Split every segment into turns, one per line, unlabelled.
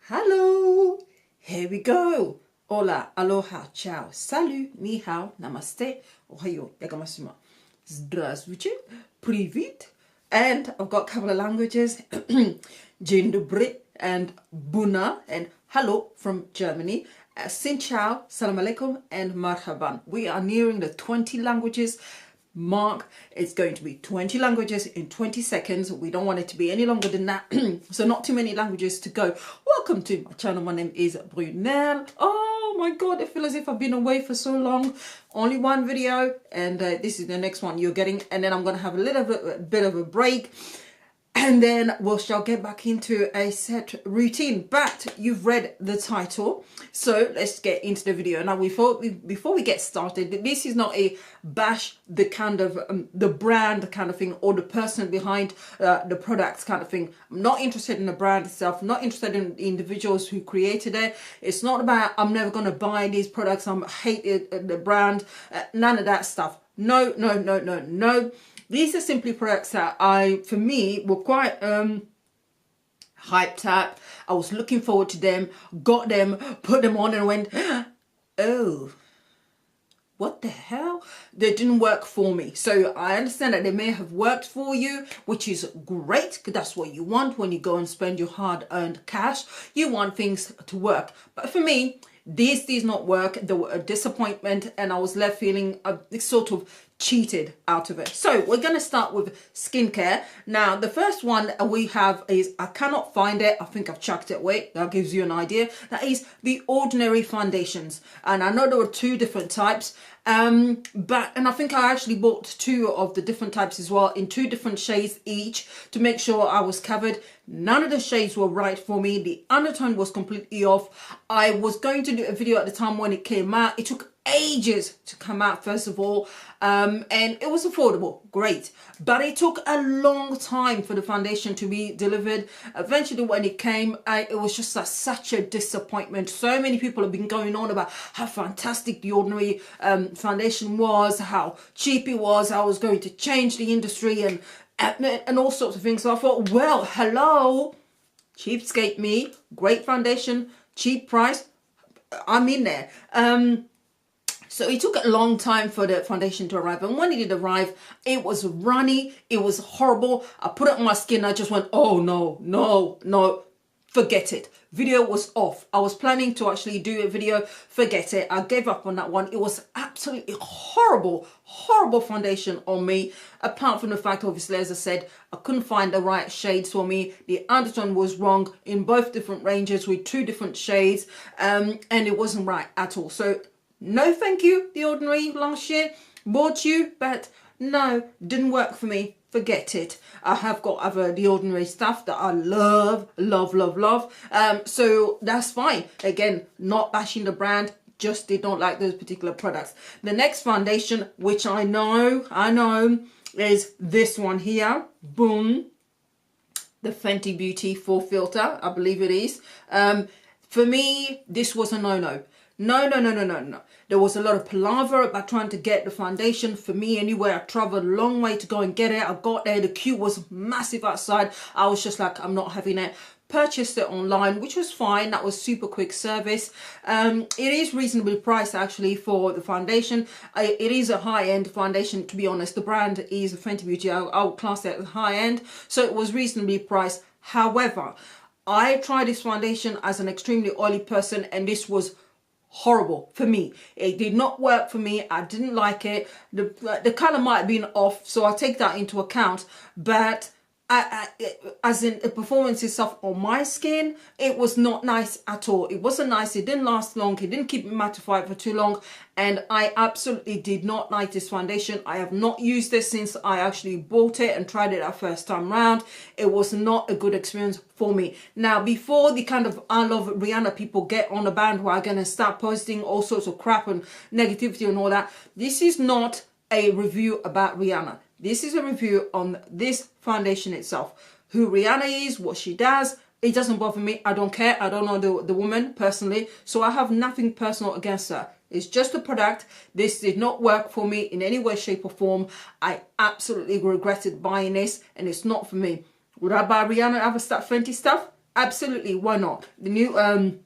Hello, here we go. Hola, aloha, ciao, salut, ni hao, namaste, ohayo, yagamashima, zdravstvuyte, привет. And I've got a couple of languages, Dzień dobry and Buna and hello from Germany. Xin chao, salam alaikum and marhaban. We are nearing the 20 languages mark. It's going to be 20 languages in 20 seconds. We don't want it to be any longer than that. So not too many languages to go. Welcome to my channel. My name is Brunel. Oh my god, I feel as if I've been away for so long. Only one video, and this is the next one you're getting, and then I'm going to have a little bit of a break, and then we shall get back into a set routine. But you've read the title, so let's get into the video. Now, before we get started, this is not a bash the kind of the brand kind of thing or the person behind the products kind of thing. I'm not interested in the brand itself. I'm not interested in the individuals who created it. It's not about I'm never going to buy these products. I hate the brand. None of that stuff. No, no, no, no, no. These are simply products that for me, were quite hyped up. I was looking forward to them, got them, put them on and went, oh, what the hell? They didn't work for me. So I understand that they may have worked for you, which is great, because that's what you want when you go and spend your hard-earned cash. You want things to work. But for me, these did not work. There were a disappointment, and I was left feeling sort of cheated out of it. So we're going to start with skincare. Now, the first one we have is, I cannot find it. I think I've chucked it away. That gives you an idea. That is the Ordinary foundations. And I know there were two different types. And I think I actually bought two of the different types as well in two different shades each to make sure I was covered. None of the shades were right for me. The undertone was completely off. I was going to do a video at the time when it came out. It took ages to come out, first of all, and it was affordable, great, but it took a long time for the foundation to be delivered. Eventually when it came, it was just such a disappointment. So many people have been going on about how fantastic the Ordinary foundation was, how cheap it was, how it was going to change the industry and all sorts of things. So I thought, well, hello, cheapskate me, great foundation, cheap price, I'm in there. So it took a long time for the foundation to arrive. And when it did arrive, it was runny. It was horrible. I put it on my skin. I just went, oh, no, no, no. Forget it. Video was off. I was planning to actually do a video. Forget it. I gave up on that one. It was absolutely horrible, horrible foundation on me. Apart from the fact, obviously, as I said, I couldn't find the right shades for me. The undertone was wrong in both different ranges with two different shades. And it wasn't right at all. So no thank you, The Ordinary last year. Bought you, but no, didn't work for me. Forget it. I have got other The Ordinary stuff that I love, love, love, love. So that's fine. Again, not bashing the brand, just did not like those particular products. The next foundation, which I know, is this one here. Boom. The Fenty Beauty Full Filter, I believe it is. For me, this was a no-no. No, no, no, no, no, no. There was a lot of palaver about trying to get the foundation. For me, anyway, I traveled a long way to go and get it. I got there. The queue was massive outside. I was just like, I'm not having it. Purchased it online, which was fine. That was super quick service. It is reasonably priced actually for the foundation. It is a high-end foundation, to be honest. The brand is Fenty Beauty. I would class it as high-end. So it was reasonably priced. However, I tried this foundation as an extremely oily person, and this was horrible for me. It did not work for me. I didn't like it. The color might have been off, so I take that into account, but as in the performance itself on my skin, it was not nice at all. It wasn't nice. It didn't last long. It didn't keep me mattified for too long, and I absolutely did not like this foundation. I have not used this since I actually bought it and tried it our first time round. It was not a good experience for me. Now, before the kind of I love Rihanna people get on the bandwagon and start posting all sorts of crap and negativity and all that, this is not a review about Rihanna. This is a review on this foundation itself. Who Rihanna is, what she does, it doesn't bother me. I don't care. I don't know the woman personally, so I have nothing personal against her. It's just a product. This did not work for me in any way, shape or form. I absolutely regretted buying this, and it's not for me. Would I buy Rihanna other stuff, Fenty stuff? absolutely, why not? The new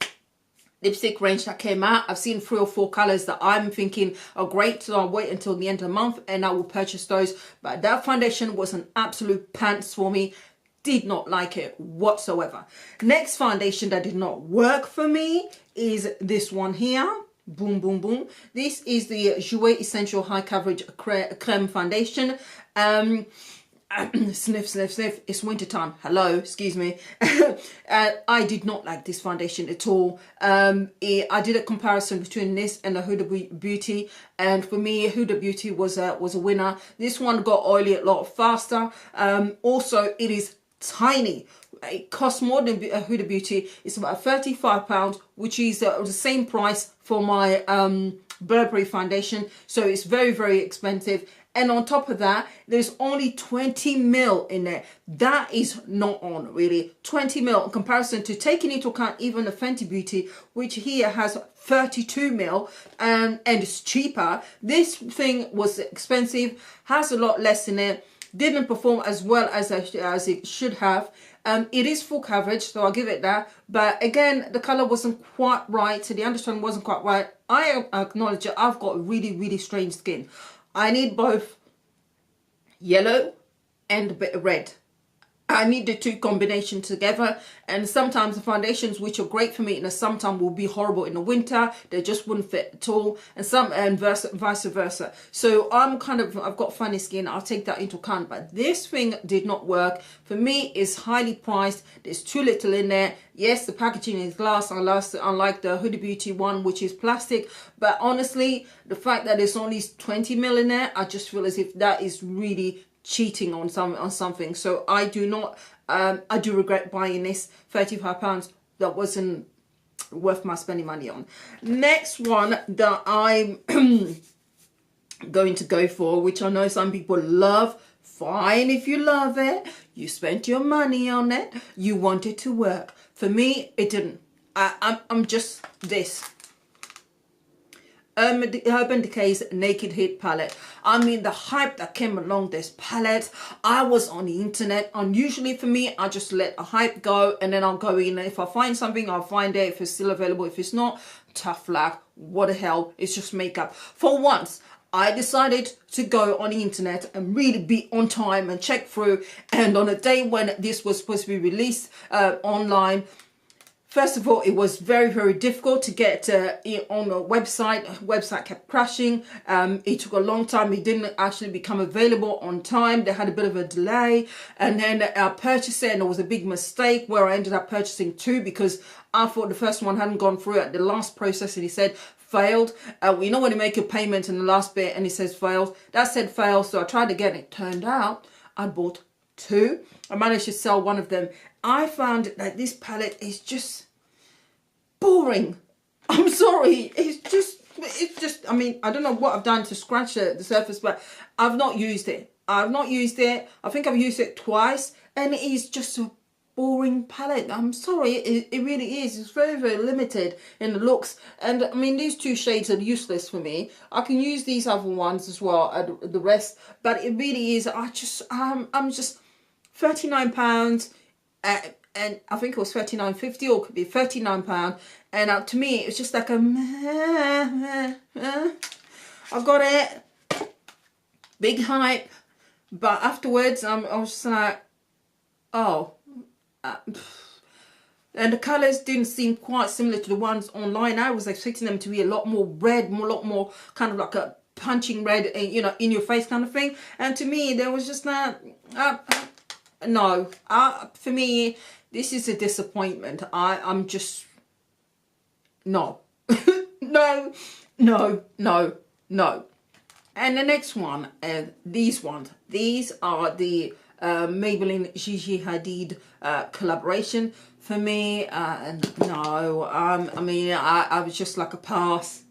lipstick range that came out, I've seen 3 or 4 colors that I'm thinking are great, so I'll wait until the end of the month and I will purchase those. But that foundation was an absolute pants for me. Did not like it whatsoever. Next foundation that did not work for me is this one here. Boom, boom, boom. This is the Jouer Essential High Coverage Creme Foundation. Sniff, sniff, sniff. It's winter time. Hello, excuse me. I did not like this foundation at all. I did a comparison between this and the Huda Beauty, and for me, Huda Beauty was a winner. This one got oily a lot faster. Also, it is tiny. It costs more than Huda Beauty. It's about £35, which is the same price for my Burberry foundation. So it's very, very expensive. And on top of that, there's only 20 ml in there. That is not on, really. 20 ml in comparison to taking into account even the Fenty Beauty, which here has 32 ml and it's cheaper. This thing was expensive, has a lot less in it, didn't perform as well as it should have. It is full coverage, so I'll give it that. But again, the color wasn't quite right, so the undertone wasn't quite right. I acknowledge it. I've got really, really strange skin. I need both yellow and a bit of red. I need the two combinations together, and sometimes the foundations which are great for me in the summertime will be horrible in the winter. They just wouldn't fit at all, and vice versa. So I've got funny skin. I'll take that into account, but this thing did not work for me. It's highly priced. There's too little in there. Yes, the packaging is glass, unlike the Huda Beauty one, which is plastic. But honestly, the fact that there's only 20 ml in there, I just feel as if that is really cheating on something. So I do not I do regret buying this. £35, that wasn't worth my spending money on. Next one that I'm going to go for, which I know some people love. Fine, if you love it, you spent your money on it, you want it to work. For me, it didn't. I'm just this. The Urban Decay's Naked Heat palette. I mean, the hype that came along this palette, I was on the internet, and usually for me, I just let a hype go and then I'll go in. If I find something, I'll find it. If it's still available, if it's not, tough luck. What the hell, it's just makeup. For once, I decided to go on the internet and really be on time and check through. And on a day when this was supposed to be released online, first of all, it was very, very difficult to get on a website. Website kept crashing. It took a long time. It didn't actually become available on time. They had a bit of a delay. And then I purchased it, and it was a big mistake where I ended up purchasing 2 because I thought the first one hadn't gone through at the last process, and he said failed. You know when you make a payment in the last bit and it says failed? That said failed, so I tried again. It turned out I bought 2. I managed to sell one of them. I found that this palette is just boring. I'm sorry. It's just, I mean, I don't know what I've done to scratch the surface, but I've not used it. I think I've used it twice, and it is just a boring palette. I'm sorry. It really is. It's very, very limited in the looks. And I mean, these 2 shades are useless for me. I can use these other ones as well, the rest, but it really is. I'm just £39. And I think it was £39.50, or it could be £39. And to me, it's just like a meh. I got it. Big hype. But afterwards, I was just like, oh. And the colours didn't seem quite similar to the ones online. I was expecting them to be a lot more red, a lot more kind of like a punching red, you know, in your face kind of thing. And to me, there was just that, no. For me, this is a disappointment. I'm just, no. No. And the next one, these ones. These are the Maybelline Gigi Hadid collaboration. For me, no. I mean, I was just like a pass.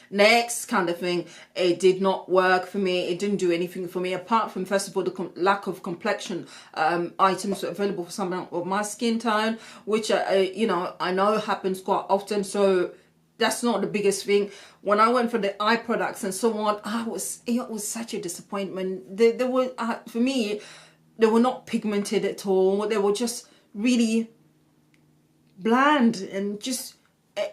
Next kind of thing. It did not work for me. It didn't do anything for me, apart from, first of all, the lack of complexion items available for someone of my skin tone, which you know, I know happens quite often. So that's not the biggest thing. When I went for the eye products and so on, it was such a disappointment. They were, for me, they were not pigmented at all. They were just really bland and just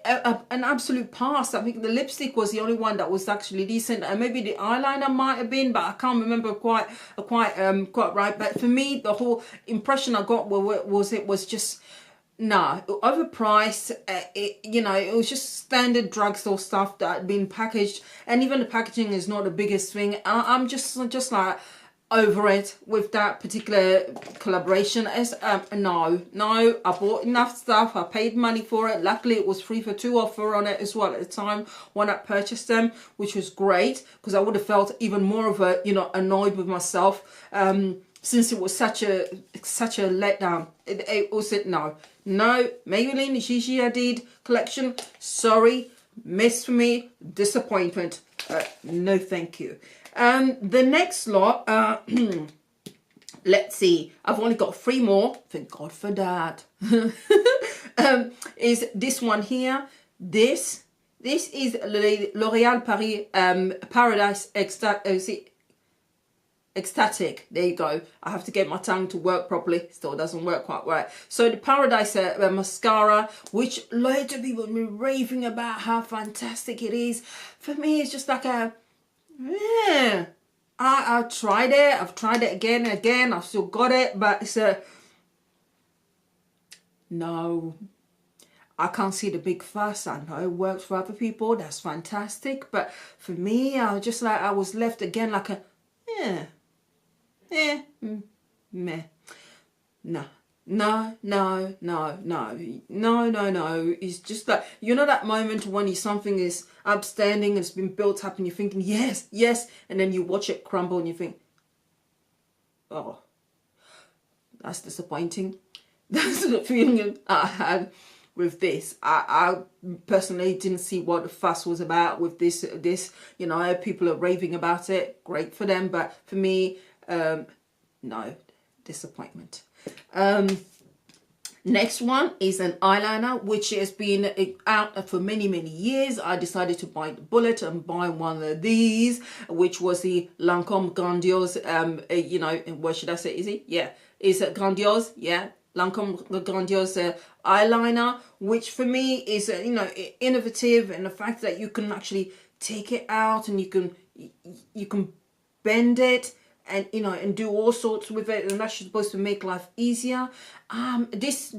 an absolute pass. I think the lipstick was the only one that was actually decent, and maybe the eyeliner might have been, but I can't remember quite right. But for me, the whole impression I got was just nah, overpriced. It was just standard drugstore stuff that had been packaged, and even the packaging is not the biggest thing. I'm just like over it with that particular collaboration. As no, I bought enough stuff, I paid money for it. Luckily it was 3 for 2 offer on it as well at the time when I purchased them, which was great, because I would have felt even more of a annoyed with myself, since it was such a letdown. It was no Maybelline Gigi Hadid collection, sorry, miss for me, disappointment, no thank you. The next lot, let's see, I've only got 3 more, thank God for that. Is this one here. This is L'Oréal Paris Paradise Ecstatic. There you go. I have to get my tongue to work properly. Still doesn't work quite right. So the Paradise mascara, which loads of people have been raving about how fantastic it is. For me, it's just like a yeah. I tried it. I've tried it again and again. I've still got it, but it's a no. I can't see the big fuss. I know it works for other people. That's fantastic, but for me, I was just like, I was left again like a meh. No. It's just like, that moment when something is upstanding, it's been built up and you're thinking, yes, and then you watch it crumble and you think, oh, that's disappointing. That's the feeling I had with this. I personally didn't see what the fuss was about with this. People are raving about it. Great for them, but for me, no, disappointment. Next one is an eyeliner, which has been out for many years. I decided to bite the bullet and buy one of these, which was the Lancome Grandiose. What should I say? Is it? Yeah, is it Grandiose? Yeah, Lancome Grandiose eyeliner, which for me is innovative, and the fact that you can actually take it out and you can bend it and and do all sorts with it, and that's supposed to make life easier. This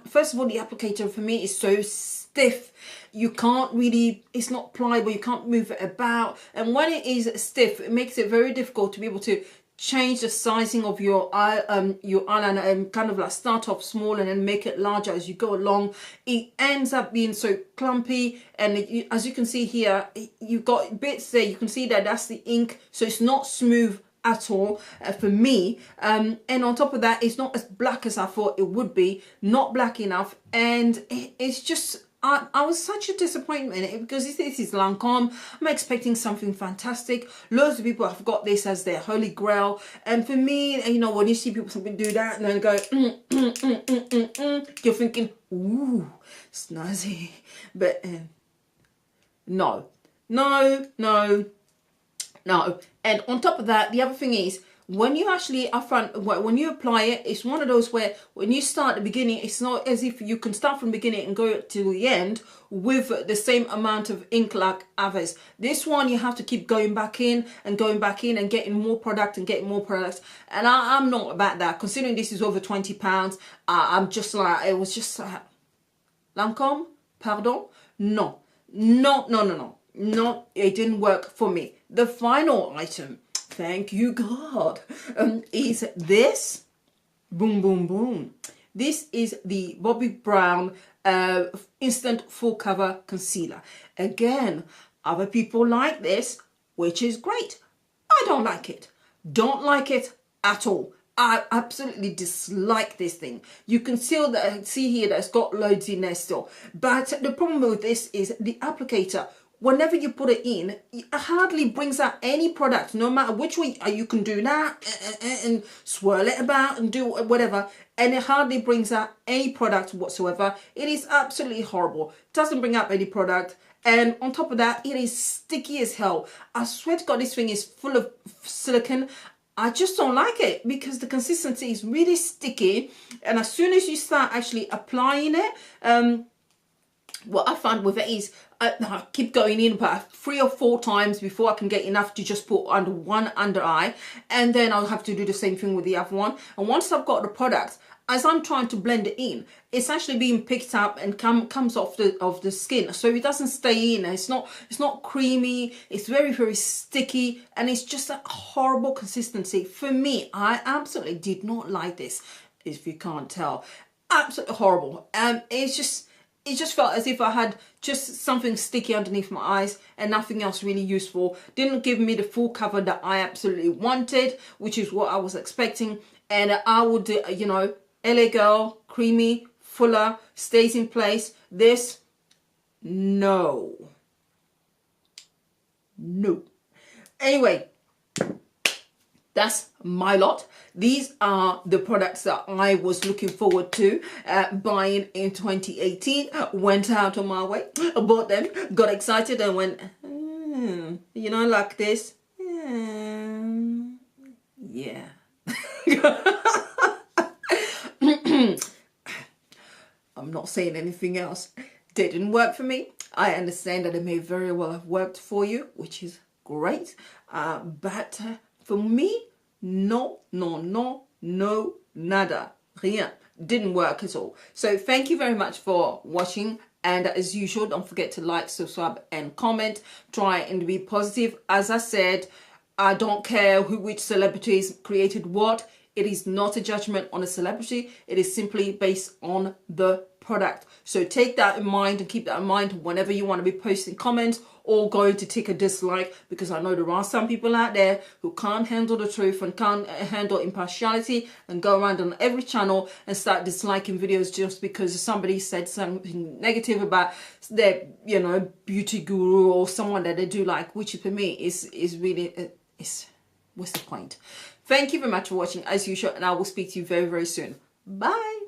first of all, the applicator for me is so stiff. You can't really, it's not pliable, you can't move it about, and when it is stiff, it makes it very difficult to be able to change the sizing of your eyeliner and kind of like start off small and then make it larger as you go along. It ends up being so clumpy, and as you can see here, you've got bits there, you can see that that's the ink, so it's not smooth at all for me, and on top of that, it's not as black as I thought it would be, not black enough, and it's just I was such a disappointment, because this is Lancome. I'm expecting something fantastic. Loads of people have got this as their holy grail, and for me, when you see people do that and then go you're thinking, ooh, snazzy, but no. And on top of that, the other thing is, when you actually when you apply it, it's one of those where when you start at the beginning, it's not as if you can start from the beginning and go to the end with the same amount of ink like others. This one, you have to keep going back in and getting more product and getting more products. And I'm not about that. Considering this is over £20, I'm just like, it was just Lancome, pardon? No, it didn't work for me. The final item, thank you God, is this. Boom. This is the Bobbi Brown Instant Full Cover Concealer. Again, other people like this, which is great. I don't like it. Don't like it at all. I absolutely dislike this thing. You can still see here that it's got loads in there still. But the problem with this is the applicator. Whenever you put it in, it hardly brings out any product, no matter which way you can do that and swirl it about and do whatever, and it hardly brings out any product whatsoever. It is absolutely horrible. It doesn't bring up any product, and on top of that, it is sticky as hell. I swear to God, this thing is full of silicone. I just don't like it because the consistency is really sticky, and as soon as you start actually applying it, what I found with it is I keep going in about 3 or 4 times before I can get enough to just put under one under eye, and then I'll have to do the same thing with the other one. And once I've got the product, as I'm trying to blend it in, it's actually being picked up and comes off the skin, so it doesn't stay in. It's not creamy. It's very, very sticky, and it's just a horrible consistency for me. I absolutely did not like this, if you can't tell. Absolutely horrible. It just felt as if I had just something sticky underneath my eyes and nothing else really useful. Didn't give me the full cover that I absolutely wanted, which is what I was expecting. And I would, you know, LA Girl, creamy, fuller, stays in place. This, no. No. Anyway, that's my lot. These are the products that I was looking forward to buying in 2018. Went out on my way, bought them, got excited and went, you know, like this. Yeah. I'm not saying anything else. They didn't work for me. I understand that it may very well have worked for you, which is great. But for me, no, nada, rien. Didn't work at all. So thank you very much for watching. And as usual, don't forget to like, subscribe and comment. Try and be positive. As I said, I don't care which celebrities created what. It is not a judgment on a celebrity. It is simply based on the product. So take that in mind and keep that in mind whenever you want to be posting comments or going to take a dislike, because I know there are some people out there who can't handle the truth and can't handle impartiality and go around on every channel and start disliking videos just because somebody said something negative about their, you know, beauty guru or someone that they do like, which for me is really, what's the point? Thank you very much for watching as usual, and I will speak to you very, very soon. Bye.